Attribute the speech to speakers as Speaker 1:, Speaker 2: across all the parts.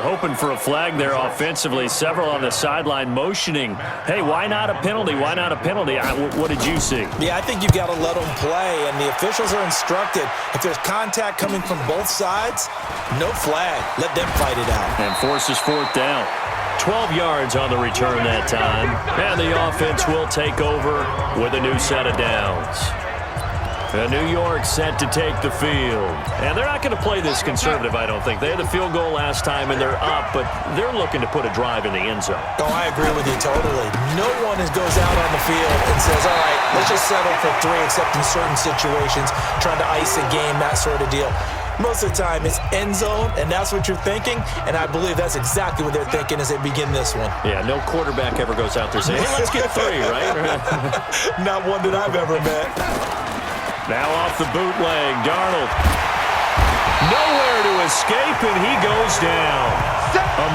Speaker 1: hoping for a flag there offensively. Several on the sideline motioning, hey, why not a penalty? Why not a penalty? What did you see?
Speaker 2: Yeah, I think you've got to let them play, and the officials are instructed. If there's contact coming from both sides, no flag. Let them fight it out.
Speaker 1: And forces fourth down. 12 yards on the return that time. And the offense will take over with a new set of downs. New York set to take the field. And they're not going to play this conservative, I don't think. They had the field goal last time, and they're up, but they're looking to put a drive in the end zone.
Speaker 2: Oh, I agree with you totally. No one goes out on the field and says, all right, let's just settle for 3, except in certain situations, trying to ice a game, that sort of deal. Most of the time, it's end zone, and that's what you're thinking, and I believe that's exactly what they're thinking as they begin this one.
Speaker 1: Yeah, no quarterback ever goes out there saying, hey, let's get 3, right?
Speaker 2: Not one that I've ever met.
Speaker 1: Now off the bootleg, Darnold. Nowhere to escape, and he goes down.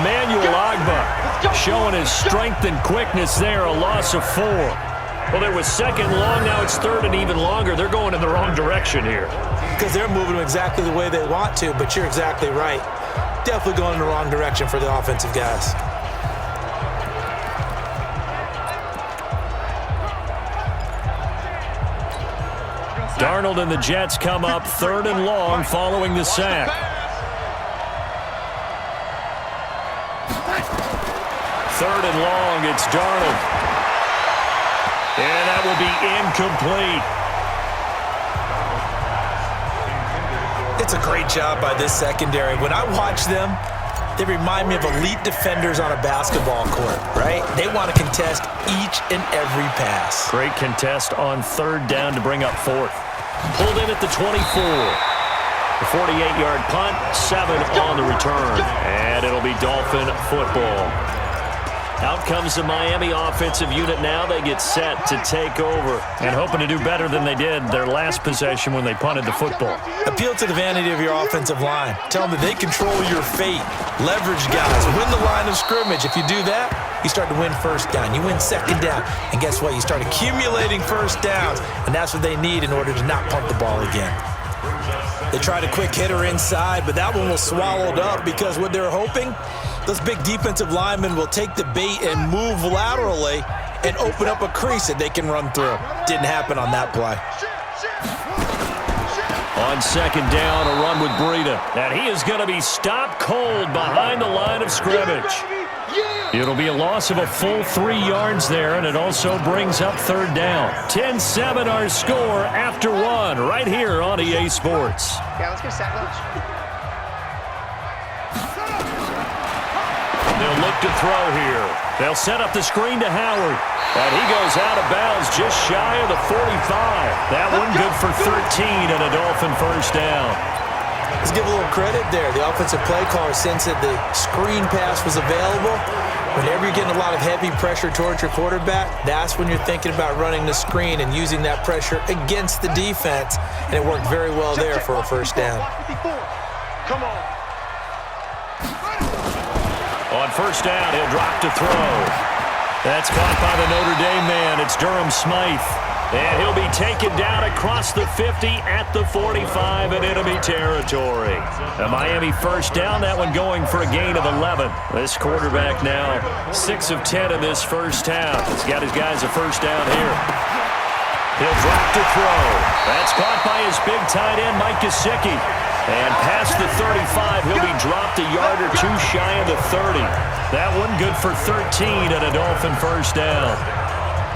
Speaker 1: Emmanuel Ogbah showing his strength and quickness there, a loss of 4. Well, there was second long, now it's third and even longer. They're going in the wrong direction here.
Speaker 2: Because they're moving exactly the way they want to, but you're exactly right. Definitely going in the wrong direction for the offensive guys.
Speaker 1: Darnold and the Jets come up third and long following the sack. Third and long, it's Darnold. And that will be incomplete.
Speaker 2: It's a great job by this secondary. When I watch them, they remind me of elite defenders on a basketball court, right? They want to contest each and every pass.
Speaker 1: Great contest on third down to bring up fourth. Pulled in at the 24. The 48-yard punt, 7 on the return. And it'll be Dolphin football. Out comes the Miami offensive unit now. They get set to take over and hoping to do better than they did their last possession when they punted the football.
Speaker 2: Appeal to the vanity of your offensive line. Tell them that they control your fate. Leverage guys. Win the line of scrimmage. If you do that, you start to win first down. You win second down. And guess what? You start accumulating first downs. And that's what they need in order to not punt the ball again. They tried a quick hitter inside, but that one was swallowed up because what they're hoping, those big defensive linemen will take the bait and move laterally and open up a crease that they can run through. Didn't happen on that play.
Speaker 1: On second down, a run with Breida. And he is going to be stopped cold behind the line of scrimmage. It'll be a loss of a full 3 yards there, and it also brings up third down. 10-7 our score after 1 right here on EA Sports.
Speaker 3: Yeah, let's go sack lunch.
Speaker 1: They'll look to throw here. They'll set up the screen to Howard. And he goes out of bounds just shy of the 45. That one good for 13 and a Dolphin first down.
Speaker 2: Let's give a little credit there. The offensive play caller sensed that the screen pass was available. Whenever you're getting a lot of heavy pressure towards your quarterback, that's when you're thinking about running the screen and using that pressure against the defense. And it worked very well there for a first down.
Speaker 3: Come on.
Speaker 1: On first down, he'll drop to throw. That's caught by the Notre Dame man. It's Durham Smythe. And he'll be taken down across the 50 at the 45 in enemy territory. A Miami first down, that one going for a gain of 11. This quarterback now 6 of 10 in this first half. He's got his guys a first down here. He'll drop to throw. That's caught by his big tight end, Mike Gesicki. And past the 35, he'll be dropped a yard or two shy of the 30. That one good for 13 and a Dolphin first down.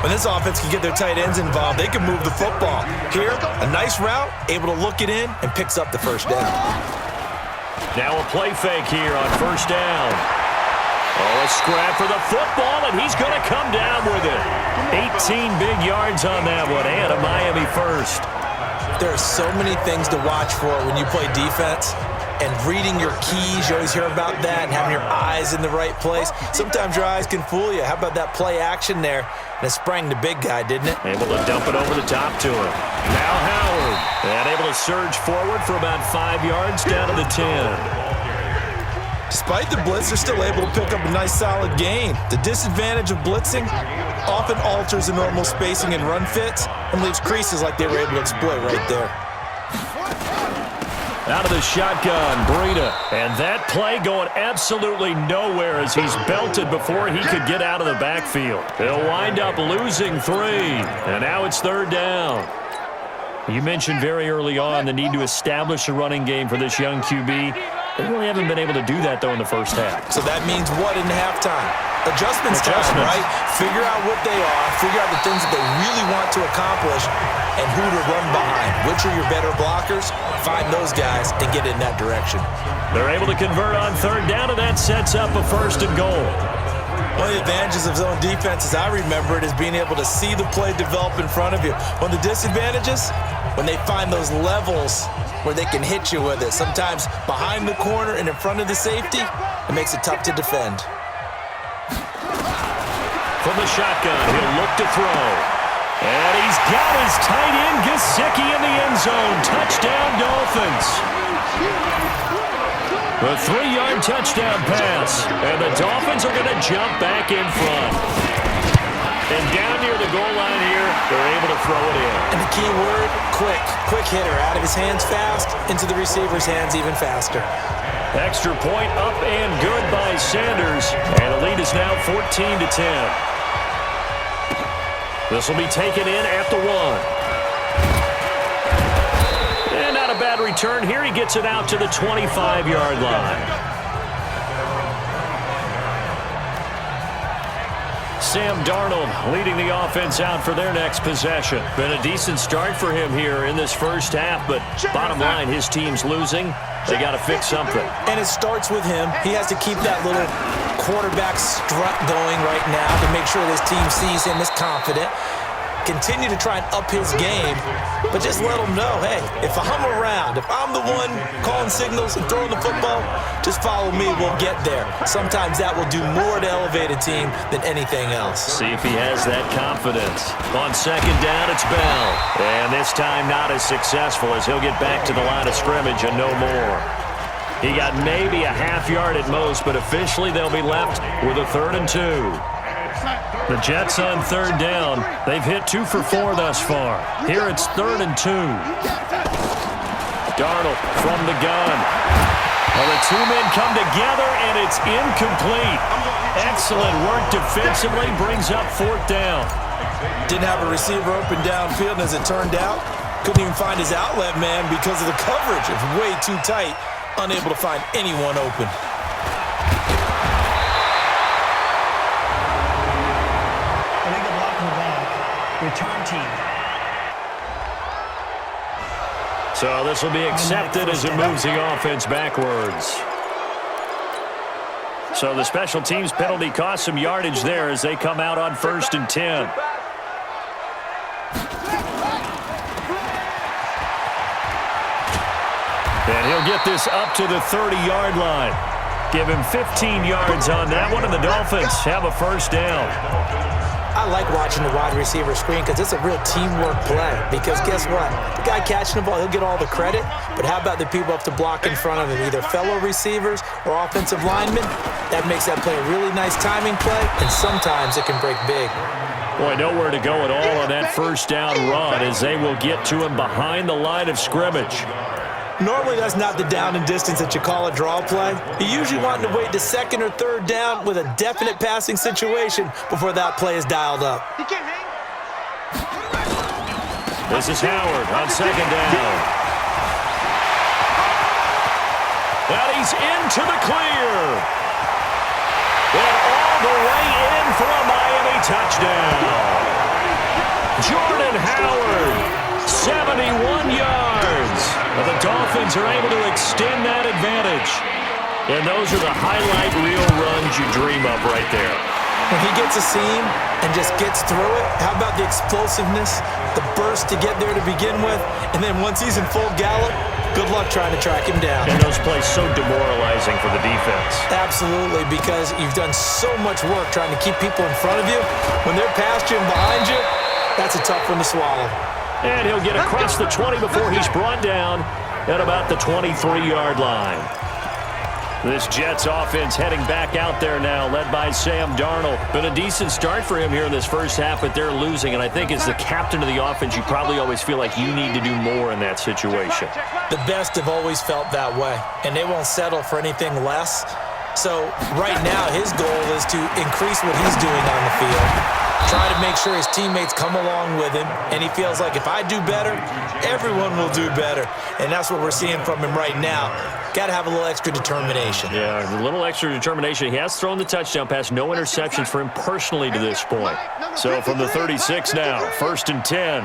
Speaker 2: When this offense can get their tight ends involved, they can move the football. Here, a nice route, able to look it in, and picks up the first down.
Speaker 1: Now a play fake here on first down. Oh, a scrap for the football, and he's going to come down with it. 18 big yards on that one, and a Miami first.
Speaker 2: There are so many things to watch for when you play defense. And reading your keys, you always hear about that, and having your eyes in the right place. Sometimes your eyes can fool you. How about that play action there? And it sprang the big guy, didn't it?
Speaker 1: Able to dump it over the top to him. Now Howard. And able to surge forward for about 5 yards down to the 10.
Speaker 2: Despite the blitz, they're still able to pick up a nice solid gain. The disadvantage of blitzing often alters the normal spacing and run fits and leaves creases like they were able to exploit right there.
Speaker 1: Out of the shotgun, Breida. And that play going absolutely nowhere as he's belted before he could get out of the backfield. They'll wind up losing 3. And now it's 3rd down. You mentioned very early on the need to establish a running game for this young QB. They really haven't been able to do that, though, in the first half.
Speaker 2: So that means what in halftime? Adjustments time, right? Figure out what they are, figure out the things that they really want to accomplish, and who to run behind. Which are your better blockers? Find those guys and get in that direction.
Speaker 1: They're able to convert on 3rd down, and that sets up a 1st and goal.
Speaker 2: One of the advantages of zone defense, as I remember it, is being able to see the play develop in front of you. One of the disadvantages, when they find those levels where they can hit you with it. Sometimes behind the corner and in front of the safety, it makes it tough to defend.
Speaker 1: From the shotgun, he'll look to throw. And he's got his tight end, Gesicki, in the end zone. Touchdown, Dolphins. A 3-yard touchdown pass. And the Dolphins are going to jump back in front. And down near the goal line here, they're able to throw it in.
Speaker 2: And the key word, quick. Quick hitter. Out of his hands fast, into the receiver's hands even faster.
Speaker 1: Extra point up and good by Sanders. And the lead is now 14-10. This will be taken in at the 1. And not a bad return here. He gets it out to the 25-yard line. Sam Darnold leading the offense out for their next possession. Been a decent start for him here in this first half, but bottom line, his team's losing. They got to fix something.
Speaker 2: And it starts with him. He has to keep that little quarterback strut going right now to make sure this team sees him as confident. Continue to try and up his game, but just let him know, hey, if I'm around, if I'm the one calling signals and throwing the football, just follow me, we'll get there. Sometimes that will do more to elevate a team than anything else.
Speaker 1: See if he has that confidence. On 2nd down, it's Bell. And this time not as successful as he'll get back to the line of scrimmage and no more. He got maybe a half yard at most, but officially they'll be left with a 3rd and 2. The Jets on 3rd down. They've hit 2 for 4 thus far. Here it's 3rd and 2. Darnold from the gun. Well, the 2 men come together, and it's incomplete. Excellent work defensively. Brings up 4th down.
Speaker 2: Didn't have a receiver open downfield, and as it turned out, couldn't even find his outlet man because of the coverage. It's way too tight. Unable to find anyone open.
Speaker 4: Return team.
Speaker 1: So this will be accepted as it moves the offense backwards. So the special teams penalty cost some yardage there as they come out on 1st and 10. And he'll get this up to the 30-yard line. Give him 15 yards on that one, and the Dolphins have a 1st down.
Speaker 2: I like watching the wide receiver screen because it's a real teamwork play. Because guess what? The guy catching the ball, he'll get all the credit. But how about the people up to block in front of him, either fellow receivers or offensive linemen? That makes that play a really nice timing play, and sometimes it can break big.
Speaker 1: Boy, nowhere to go at all on that 1st down run as they will get to him behind the line of scrimmage.
Speaker 2: Normally, that's not the down and distance that you call a draw play. You usually want to wait to 2nd or 3rd down with a definite passing situation before that play is dialed up.
Speaker 1: This is Howard on 2nd down. And he's into the clear. And all the way in for a Miami touchdown. Jordan Howard, 71 yards. Well, the Dolphins are able to extend that advantage. And those are the highlight reel runs you dream of right there.
Speaker 2: When he gets a seam and just gets through it, how about the explosiveness, the burst to get there to begin with, and then once he's in full gallop, good luck trying to track him down.
Speaker 1: And those plays so demoralizing for the defense.
Speaker 2: Absolutely, because you've done so much work trying to keep people in front of you. When they're past you and behind you, that's a tough one to swallow.
Speaker 1: And he'll get across the 20 before he's brought down at about the 23-yard line. This Jets offense heading back out there now, led by Sam Darnold. Been a decent start for him here in this first half, but they're losing. And I think as the captain of the offense, you probably always feel like you need to do more in that situation.
Speaker 2: The best have always felt that way, and they won't settle for anything less. So right now, his goal is to increase what he's doing on the field, try to make sure his teammates come along with him, and he feels like if I do better, everyone will do better. And that's what we're seeing from him right now. Got to have a little extra determination.
Speaker 1: Yeah, a little extra determination. He has thrown the touchdown pass, no interceptions for him personally to this point. So from the 36 now, 1st and 10.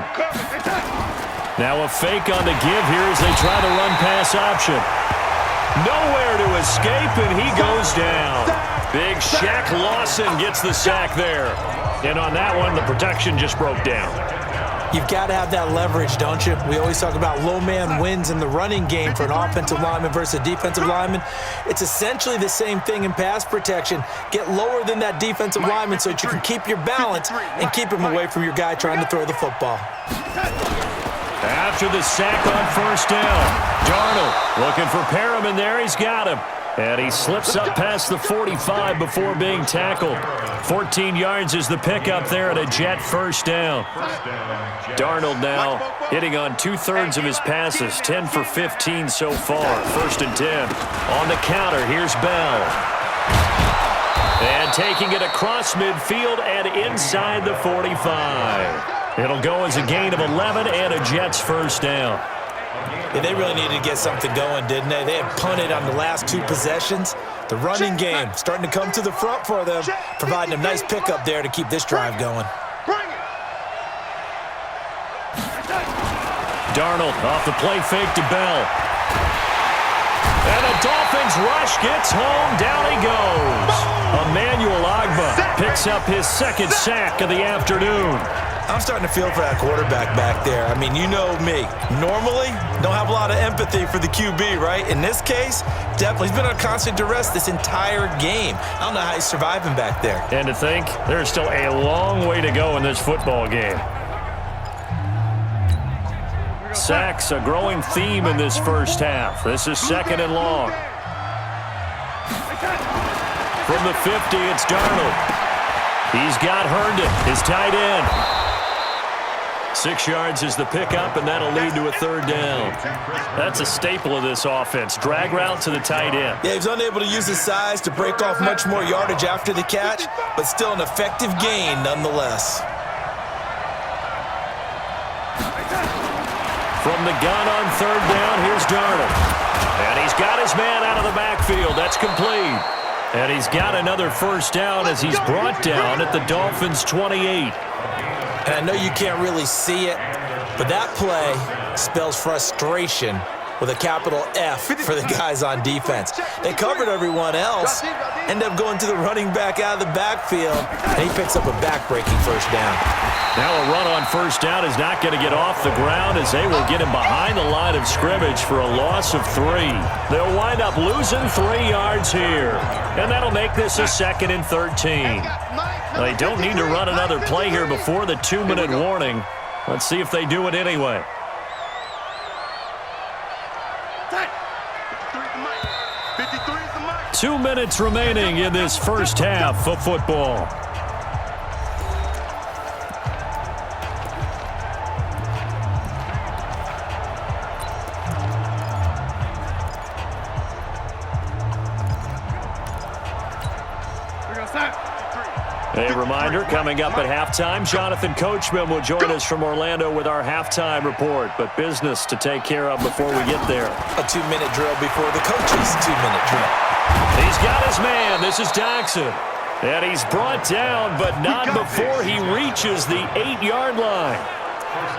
Speaker 1: Now a fake on the give here as they try the run-pass option. Nowhere to escape, and he goes down. Big Shaq Lawson gets the sack there. And on that one, the protection just broke down.
Speaker 2: You've got to have that leverage, don't you? We always talk about low man wins in the running game for an offensive lineman versus a defensive lineman. It's essentially the same thing in pass protection. Get lower than that defensive lineman so that you can keep your balance and keep him away from your guy trying to throw the football.
Speaker 1: After the sack on 1st down, Darnold looking for Perriman there. He's got him. And he slips up past the 45 before being tackled. 14 yards is the pickup there at a Jet 1st down. Darnold now hitting on 2/3 of his passes, 10 for 15 so far. 1st and 10. On the counter, here's Bell. And taking it across midfield and inside the 45. It'll go as a gain of 11 and a Jets 1st down.
Speaker 2: Yeah, they really needed to get something going, didn't they? They had punted on the last 2 possessions. The running game starting to come to the front for them, providing a nice pickup there to keep this drive going.
Speaker 1: Darnold off the play fake to Bell. And the Dolphins rush gets home. Down he goes. Emmanuel Ogbah picks up his 2nd sack of the afternoon.
Speaker 2: I'm starting to feel for that quarterback back there. I mean, you know me. Normally, don't have a lot of empathy for the QB, right? In this case, definitely. He's been on constant duress this entire game. I don't know how he's surviving back there.
Speaker 1: And to think, there's still a long way to go in this football game. Sacks, a growing theme in this first half. This is 2nd and long. From the 50, it's Darnold. He's got Herndon, his tight end. 6 yards is the pickup, and that'll lead to a 3rd down. That's a staple of this offense. Drag route to the tight end.
Speaker 2: Yeah, he's unable to use his size to break off much more yardage after the catch, but still an effective gain nonetheless.
Speaker 1: From the gun on 3rd down, here's Darnold. And he's got his man out of the backfield. That's complete. And he's got another 1st down as he's brought down at the Dolphins' 28.
Speaker 2: And I know you can't really see it, but that play spells frustration with a capital F for the guys on defense. They covered everyone else, end up going to the running back out of the backfield, and he picks up a back-breaking 1st down.
Speaker 1: Now a run on 1st down is not going to get off the ground as they will get him behind the line of scrimmage for a loss of 3. They'll wind up losing 3 yards here, and that'll make this a 2nd and 13. They don't need to run another play here before the 2-minute warning. Let's see if they do it anyway.
Speaker 3: Mic.
Speaker 1: 2 minutes remaining in this first half of football. A reminder, coming up at halftime, Jonathan Coachman will join us from Orlando with our halftime report, but business to take care of before we get there.
Speaker 2: A 2-minute drill before the coach's 2-minute drill.
Speaker 1: He's got his man. This is Jackson. And he's brought down, but not before he reaches the 8-yard line.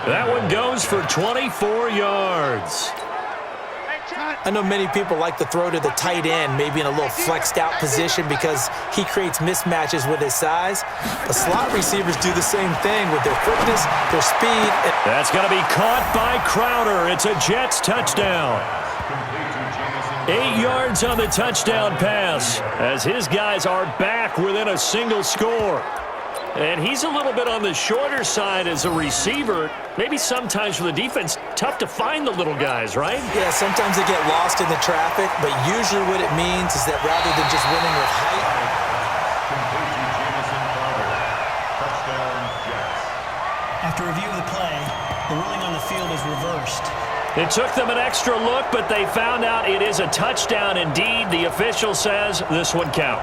Speaker 1: That one goes for 24 yards.
Speaker 2: I know many people like to throw to the tight end, maybe in a little flexed out position because he creates mismatches with his size. The slot receivers do the same thing with their quickness, their speed.
Speaker 1: That's going to be caught by Crowder. It's a Jets touchdown. 8 yards on the touchdown pass as his guys are back within a single score. And he's a little bit on the shorter side as a receiver. Maybe sometimes for the defense, tough to find the little guys, right?
Speaker 2: Yeah, sometimes they get lost in the traffic, but usually what it means is that rather than just winning with height.
Speaker 4: After review of the play, the ruling on the field is reversed.
Speaker 1: It took them an extra look, but they found out it is a touchdown indeed. The official says this one counts.